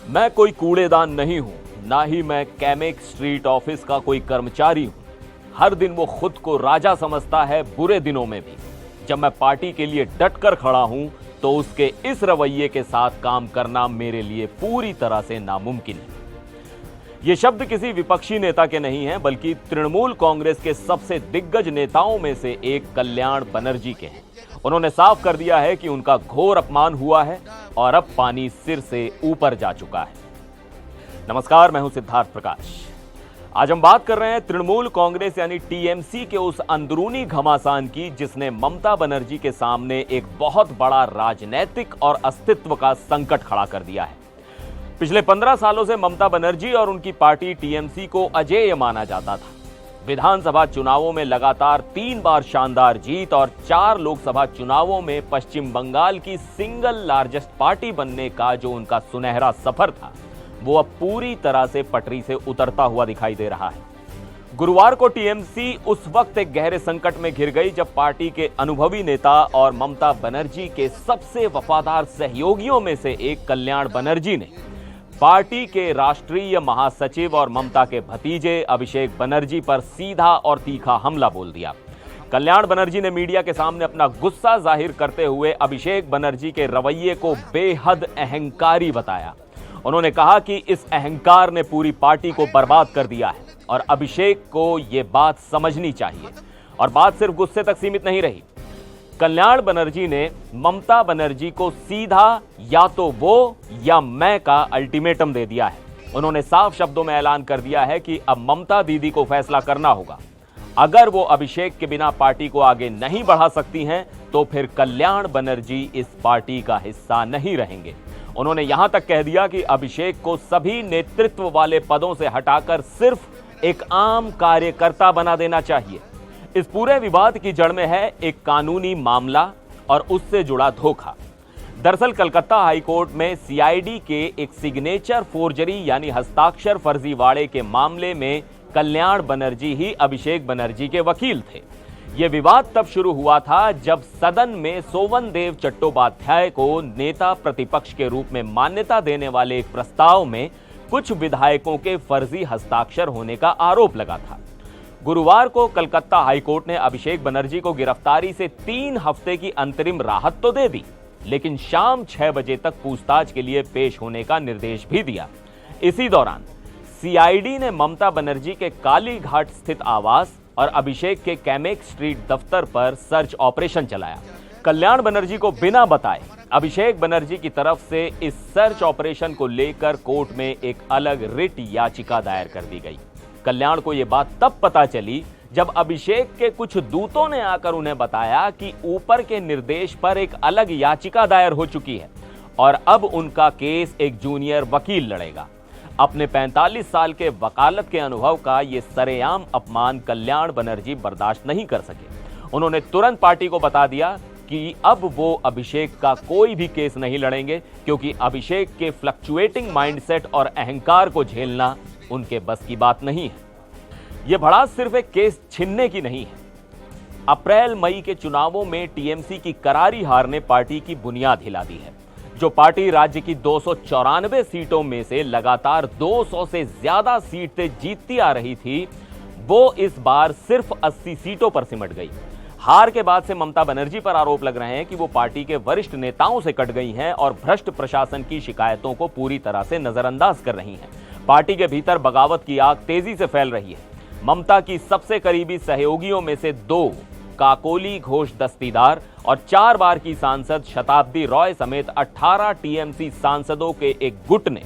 मैं कोई कूड़ेदान नहीं हूं, ना ही मैं कैमेक स्ट्रीट ऑफिस का कोई कर्मचारी हूं। हर दिन वो खुद को राजा समझता है, बुरे दिनों में भी। जब मैं पार्टी के लिए डटकर खड़ा हूं तो उसके इस रवैये के साथ काम करना मेरे लिए पूरी तरह से नामुमकिन है। ये शब्द किसी विपक्षी नेता के नहीं हैं, बल्कि तृणमूल कांग्रेस के सबसे दिग्गज नेताओं में से एक कल्याण बनर्जी के हैं। उन्होंने साफ कर दिया है कि उनका घोर अपमान हुआ है और अब पानी सिर से ऊपर जा चुका है। नमस्कार, मैं हूं सिद्धार्थ प्रकाश। आज हम बात कर रहे हैं तृणमूल कांग्रेस यानी टीएमसी के उस अंदरूनी घमासान की, जिसने ममता बनर्जी के सामने एक बहुत बड़ा राजनीतिक और अस्तित्व का संकट खड़ा कर दिया है। पिछले 15 सालों से ममता बनर्जी और उनकी पार्टी टीएमसी को अजेय माना जाता था। विधानसभा चुनावों में लगातार 3 बार शानदार जीत और 4 लोकसभा चुनावों में पश्चिम बंगाल की सिंगल लार्जेस्ट पार्टी बनने का जो उनका सुनहरा सफर था, वो अब पूरी तरह से पटरी से उतरता हुआ दिखाई दे रहा है। गुरुवार को टीएमसी उस वक्त एक गहरे संकट में घिर गई जब पार्टी के अनुभवी नेता और ममता बनर्जी के सबसे वफादार सहयोगियों में से एक कल्याण बनर्जी ने पार्टी के राष्ट्रीय महासचिव और ममता के भतीजे अभिषेक बनर्जी पर सीधा और तीखा हमला बोल दिया। कल्याण बनर्जी ने मीडिया के सामने अपना गुस्सा जाहिर करते हुए अभिषेक बनर्जी के रवैये को बेहद अहंकारी बताया। उन्होंने कहा कि इस अहंकार ने पूरी पार्टी को बर्बाद कर दिया है और अभिषेक को यह बात समझनी चाहिए। और बात सिर्फ गुस्से तक सीमित नहीं रही। कल्याण बनर्जी ने ममता बनर्जी को सीधा या तो वो या मैं का अल्टीमेटम दे दिया है। उन्होंने साफ शब्दों में ऐलान कर दिया है कि अब ममता दीदी को फैसला करना होगा। अगर वो अभिषेक के बिना पार्टी को आगे नहीं बढ़ा सकती हैं तो फिर कल्याण बनर्जी इस पार्टी का हिस्सा नहीं रहेंगे। उन्होंने यहां तक कह दिया कि अभिषेक को सभी नेतृत्व वाले पदों से हटाकर सिर्फ एक आम कार्यकर्ता बना देना चाहिए। इस पूरे विवाद की जड़ में है एक कानूनी मामला और उससे जुड़ा धोखा। दरअसल कलकत्ता हाईकोर्ट में सीआईडी के एक सिग्नेचर फोर्जरी यानी हस्ताक्षर फर्जीवाड़े के मामले में कल्याण बनर्जी ही अभिषेक बनर्जी के वकील थे। यह विवाद तब शुरू हुआ था जब सदन में सोवन देव चट्टोपाध्याय को नेता प्रतिपक्ष के रूप में मान्यता देने वाले एक प्रस्ताव में कुछ विधायकों के फर्जी हस्ताक्षर होने का आरोप लगा था। गुरुवार को कलकत्ता हाईकोर्ट ने अभिषेक बनर्जी को गिरफ्तारी से 3 हफ्ते की अंतरिम राहत तो दे दी, लेकिन शाम 6 बजे तक पूछताछ के लिए पेश होने का निर्देश भी दिया। इसी दौरान सीआईडी ने ममता बनर्जी के काली घाट स्थित आवास और अभिषेक के कैमेक स्ट्रीट दफ्तर पर सर्च ऑपरेशन चलाया। कल्याण बनर्जी को बिना बताए अभिषेक बनर्जी की तरफ से इस सर्च ऑपरेशन को लेकर कोर्ट में एक अलग रिट याचिका दायर कर दी गई। कल्याण को यह बात तब पता चली जब अभिषेक के कुछ दूतों ने आकर उन्हें बताया कि ऊपर के निर्देश पर एक अलग याचिका दायर हो चुकी है और अब उनका केस एक जूनियर वकील लड़ेगा। अपने 45 साल के वकालत के अनुभव का यह सरेआम अपमान कल्याण बनर्जी बर्दाश्त नहीं कर सके। उन्होंने तुरंत पार्टी को बता दिया कि अब वो अभिषेक का कोई भी केस नहीं लड़ेंगे, क्योंकि अभिषेक के फ्लक्चुएटिंग माइंडसेट और अहंकार को झेलना उनके बस की बात नहीं है। यह भड़ास सिर्फ एक केस छीनने की नहीं है। अप्रैल मई के चुनावों में टीएमसी की करारी हार ने पार्टी की बुनियाद हिला दी है। जो पार्टी राज्य की 294 सीटों में से लगातार 200 से ज्यादा सीटें जीतती आ रही थी, वो इस बार सिर्फ 80 सीटों पर सिमट गई। हार के बाद से ममता बनर्जी पर आरोप लग रहे हैं कि वो पार्टी के वरिष्ठ नेताओं से कट गई हैं और भ्रष्ट प्रशासन की शिकायतों को पूरी तरह से नजरअंदाज कर रही हैं। पार्टी के भीतर बगावत की आग तेजी से फैल रही है। ममता की सबसे करीबी सहयोगियों में से 2 काकोली घोष दस्तीदार और 4 बार की सांसद शताब्दी रॉय समेत 18 टीएमसी सांसदों के एक गुट ने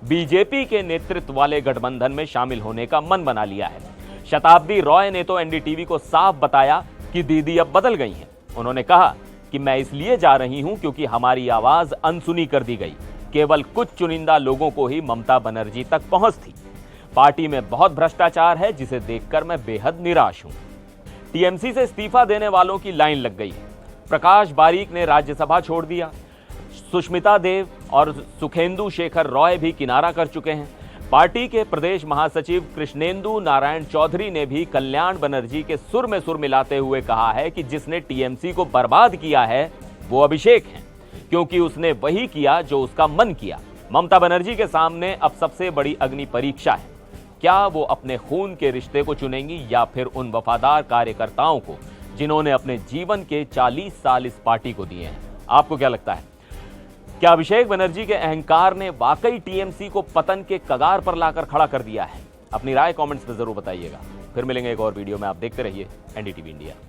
बीजेपी के नेतृत्व वाले गठबंधन में शामिल होने का मन बना लिया है। शताब्दी रॉय ने तो एनडीटीवी को साफ बताया कि दीदी अब बदल गई हैं। उन्होंने कहा कि मैं इसलिए जा रही हूं क्योंकि हमारी आवाज अनसुनी कर दी गई। केवल कुछ चुनिंदा लोगों को ही ममता बनर्जी तक पहुंच थी। पार्टी में बहुत भ्रष्टाचार है, जिसे देखकर मैं बेहद निराश हूं। टीएमसी से इस्तीफा देने वालों की लाइन लग गई है। प्रकाश बारीक ने राज्यसभा छोड़ दिया। सुष्मिता देव और सुखेंदु शेखर रॉय भी किनारा कर चुके हैं। पार्टी के प्रदेश महासचिव कृष्णेंदु नारायण चौधरी ने भी कल्याण बनर्जी के सुर में सुर मिलाते हुए कहा है कि जिसने टीएमसी को बर्बाद किया है वो अभिषेक हैं, क्योंकि उसने वही किया जो उसका मन किया। ममता बनर्जी के सामने अब सबसे बड़ी अग्नि परीक्षा है। क्या वो अपने खून के रिश्ते को चुनेंगी या फिर उन वफादार कार्यकर्ताओं को जिन्होंने अपने जीवन के 40 साल इस पार्टी को दिए हैं? आपको क्या लगता है? क्या अभिषेक बनर्जी के अहंकार ने वाकई टीएमसी को पतन के कगार पर लाकर खड़ा कर दिया है? अपनी राय कमेंट्स में जरूर बताइएगा। फिर मिलेंगे एक और वीडियो में। आप देखते रहिए एनडीटीवी इंडिया।